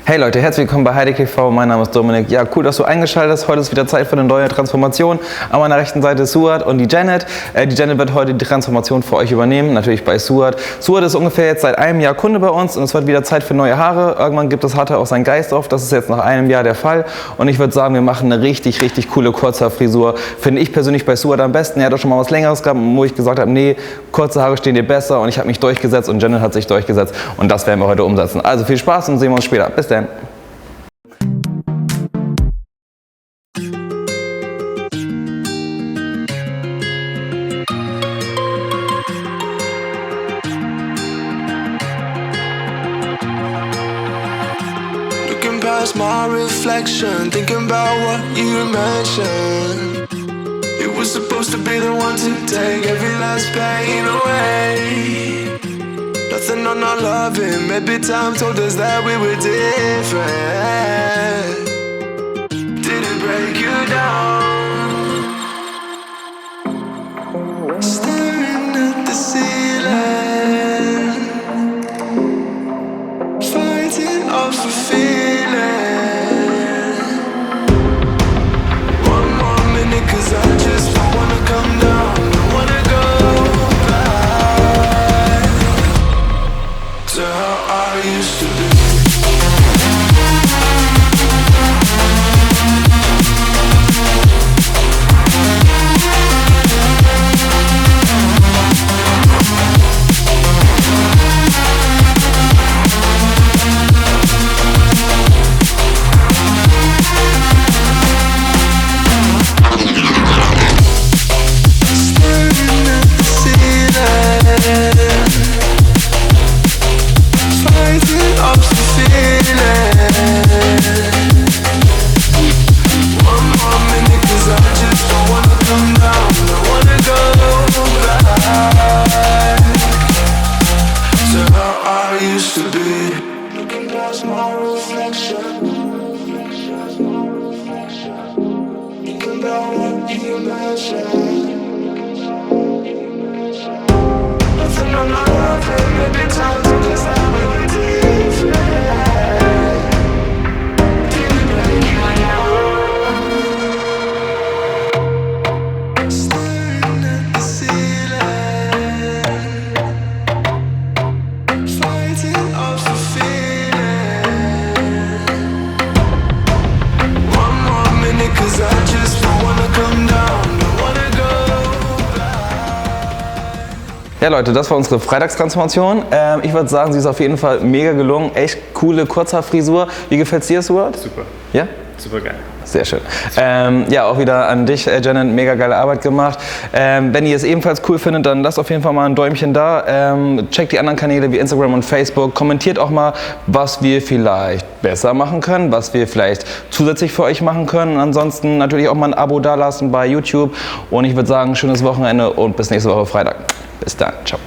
Hey Leute, herzlich willkommen bei Heidi TV. Mein Name ist Dominik. Ja, cool, dass du eingeschaltet hast. Heute ist wieder Zeit für eine neue Transformation. An meiner rechten Seite ist Suat und die Janet. Die Janet wird heute die Transformation für euch übernehmen, natürlich bei Suat. Suat ist ungefähr jetzt seit einem Jahr Kunde bei uns und es wird wieder Zeit für neue Haare. Irgendwann gibt das Haarteil auch seinen Geist auf. Das ist jetzt nach einem Jahr der Fall. Und ich würde sagen, wir machen eine richtig coole Kurzhaarfrisur. Finde ich persönlich bei Suat am besten. Er hat auch schon mal was Längeres gehabt, wo ich gesagt habe, nee, kurze Haare stehen dir besser. Und ich habe mich durchgesetzt und Janet hat sich durchgesetzt. Und das werden wir heute umsetzen. Also viel Spaß und sehen wir uns später. Bis dann. Past my reflection, thinking about what you mentioned. It was supposed to be the one to take every last pain away. Nothing on our loving, maybe time told us that we were different. Did it break you down? Staring at the ceiling, fighting off a feeling. Cause I just don't wanna come down, don't wanna go back to how I used to be. Ja Leute, das war unsere Freitagstransformation. Ich würde sagen, sie ist auf jeden Fall mega gelungen. Echt coole Kurzhaarfrisur. Wie gefällt es dir, Suat? Super. Ja? Super geil. Sehr schön. Ja, auch wieder an dich, Janet, mega geile Arbeit gemacht. Wenn ihr es ebenfalls cool findet, dann lasst auf jeden Fall mal ein Däumchen da. Checkt die anderen Kanäle wie Instagram und Facebook. Kommentiert auch mal, was wir vielleicht besser machen können, was wir vielleicht zusätzlich für euch machen können. Und ansonsten natürlich auch mal ein Abo dalassen bei YouTube. Und ich würde sagen, schönes Wochenende und bis nächste Woche Freitag. Bis dann. Ciao.